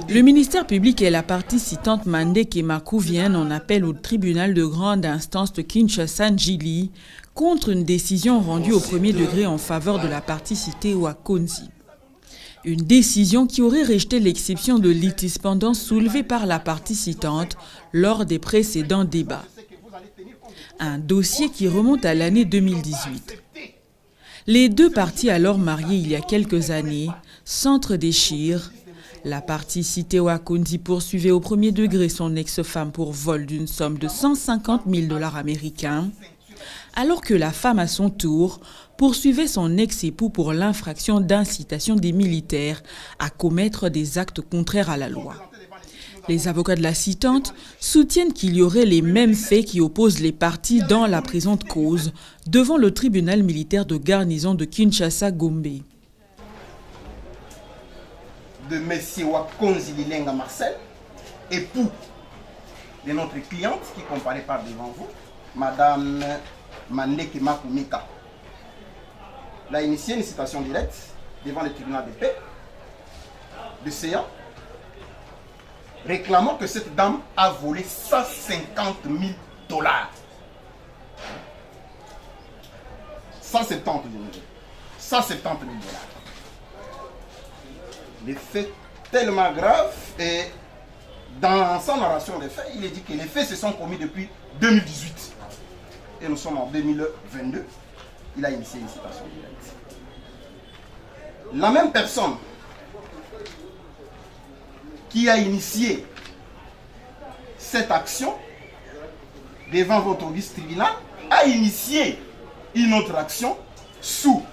Le ministère public et la partie citante Mandé Kemaku viennent en appel au tribunal de grande instance de Kinshasa-Njili contre une décision rendue au premier degré en faveur de la partie citée Wakonzi. Une décision qui aurait rejeté l'exception de litispendance soulevée par la partie citante lors des précédents débats. Un dossier qui remonte à l'année 2018. Les deux parties alors mariées il y a quelques années s'entre-déchirent. La partie citée Wakonzi poursuivait au premier degré son ex-femme pour vol d'une somme de 150 000 $ américains, alors que la femme à son tour poursuivait son ex-époux pour l'infraction d'incitation des militaires à commettre des actes contraires à la loi. Les avocats de la citante soutiennent qu'il y aurait les mêmes faits qui opposent les parties dans la présente cause devant le tribunal militaire de garnison de Kinshasa-Gombe. De M. Wakonzi Lilenga Marcel, époux de notre cliente qui comparaît par devant vous, Madame Mandé Kemaku Mika. Il a initié une citation directe devant le tribunal de paix de Séan, réclamant que cette dame a volé 150 000 $. 170 000 $. Les faits tellement graves, et dans sa narration des faits, il est dit que les faits se sont commis depuis 2018. Et nous sommes en 2022. Il a initié une citation directe. La même personne qui a initié cette action devant votre vice-tribunal a initié une autre action sous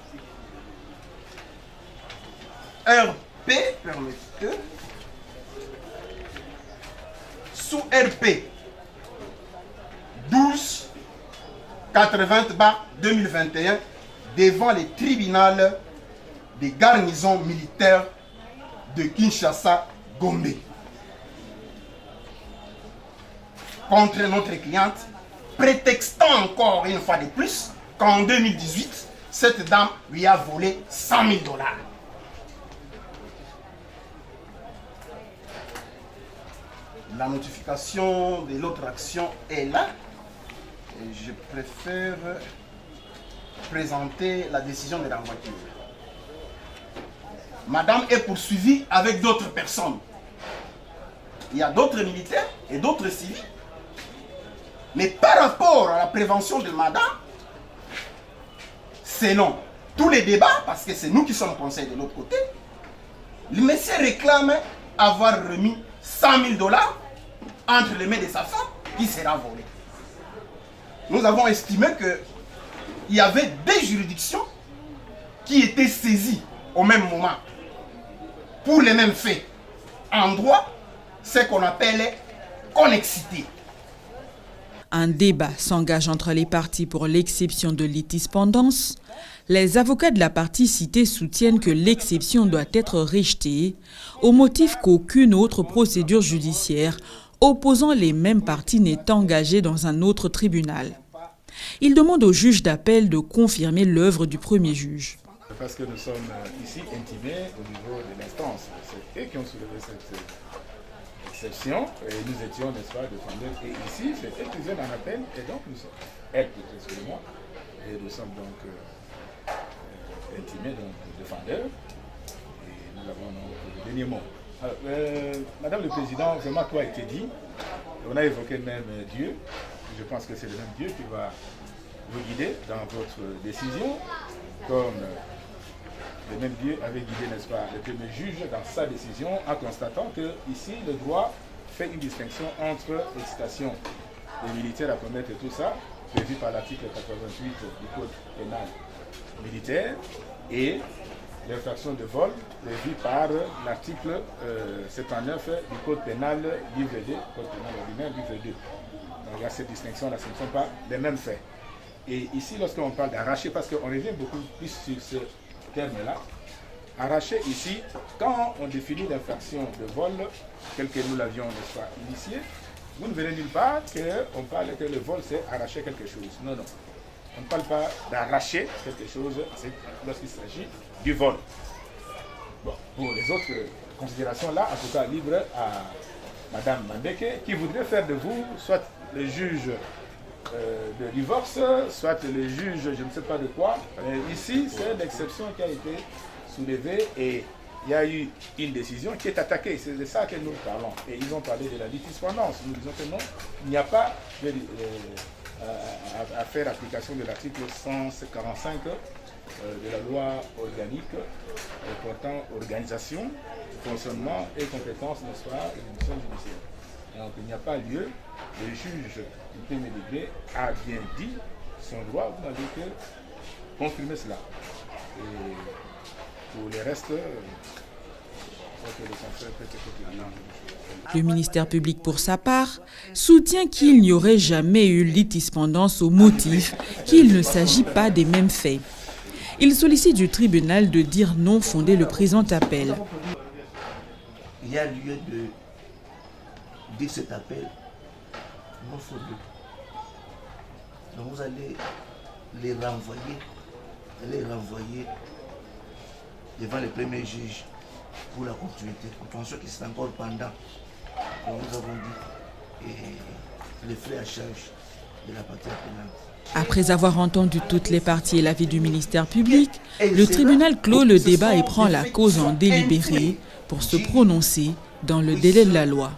RP, permettez, sous RP 12-80/2021 devant les tribunaux des garnisons militaires de Kinshasa-Gombe contre notre cliente, prétextant encore une fois de plus qu'en 2018, cette dame lui a volé 100 000 $. La notification de l'autre action est là. Et je préfère présenter la décision de l'envoyeur. Madame est poursuivie avec d'autres personnes. Il y a d'autres militaires et d'autres civils. Mais par rapport à la prévention de madame, selon tous les débats, parce que c'est nous qui sommes conseillers de l'autre côté, le monsieur réclame avoir remis 100 000 $ entre les mains de sa femme qui sera volée. Nous avons estimé qu'il y avait des juridictions qui étaient saisies au même moment pour les mêmes faits. En droit, c'est qu'on appelle connexité. Un débat s'engage entre les parties pour l'exception de litispendance. Les avocats de la partie citée soutiennent que l'exception doit être rejetée au motif qu'aucune autre procédure judiciaire opposant les mêmes parties n'est engagée dans un autre tribunal. Ils demandent au juge d'appel de confirmer l'œuvre du premier juge. Parce que nous sommes ici intimés au niveau de l'instance. C'est eux qui ont soulevé cette exception et nous étions, n'est-ce pas, défendeurs. Et ici, c'est eux qui viennent en appel et donc nous sommes, elles peut-être, excusez-moi, et nous sommes donc intimés, donc défendeurs. Et nous avons donc le dernier mot. Alors, Madame le Président, vraiment tout a été dit. On a évoqué même Dieu. Je pense que c'est le même Dieu qui va vous guider dans votre décision, comme le même Dieu avait guidé, n'est-ce pas, le premier juge dans sa décision en constatant que ici le droit fait une distinction entre l'excitation des militaires à commettre tout ça, prévu par l'article 88 du Code pénal militaire, et l'infraction de vol prévue par l'article 79 du Code pénal livre 2, Code pénal ordinaire livre 2. Donc il y a cette distinction-là, ce ne sont pas les mêmes faits. Et ici, lorsqu'on parle d'arracher, parce qu'on revient beaucoup plus sur ce terme-là, arracher ici, quand on définit l'infraction de vol, tel que nous l'avions, n'est-ce pas, initié, vous ne verrez nulle part qu'on parle que le vol, c'est arracher quelque chose. Non, non. On ne parle pas d'arracher quelque chose lorsqu'il s'agit du vol. Bon, pour les autres considération-là, en tout cas libre à Madame Mandeke, qui voudrait faire de vous soit le juge de divorce, soit le juge, je ne sais pas de quoi. Ici, c'est l'exception qui a été soulevée et il y a eu une décision qui est attaquée. C'est de ça que nous parlons. Et ils ont parlé de la litispendance. Nous disons que non, il n'y a pas à faire application de l'article 145 de la loi organique portant organisation, fonctionnement et compétences, n'est-ce pas, de l'émission judiciaire. Donc il n'y a pas lieu. Le juge du premier degré a bien dit son droit, vous n'avez que confirmer cela. Et pour les restes, le ministère public, pour sa part, soutient qu'il n'y aurait jamais eu litispendance au motif qu'il ne s'agit pas des mêmes faits. Il sollicite du tribunal de dire non fondé le présent appel. Il y a lieu de dire cet appel non fondé. Donc vous allez les renvoyer devant le premier juge pour la continuité. Attention que c'est encore pendant, comme nous avons dit, et les frais à charge de la partie appelante. Après avoir entendu toutes les parties et l'avis du ministère public, le tribunal clôt le débat et prend la cause en délibéré pour se prononcer dans le délai de la loi.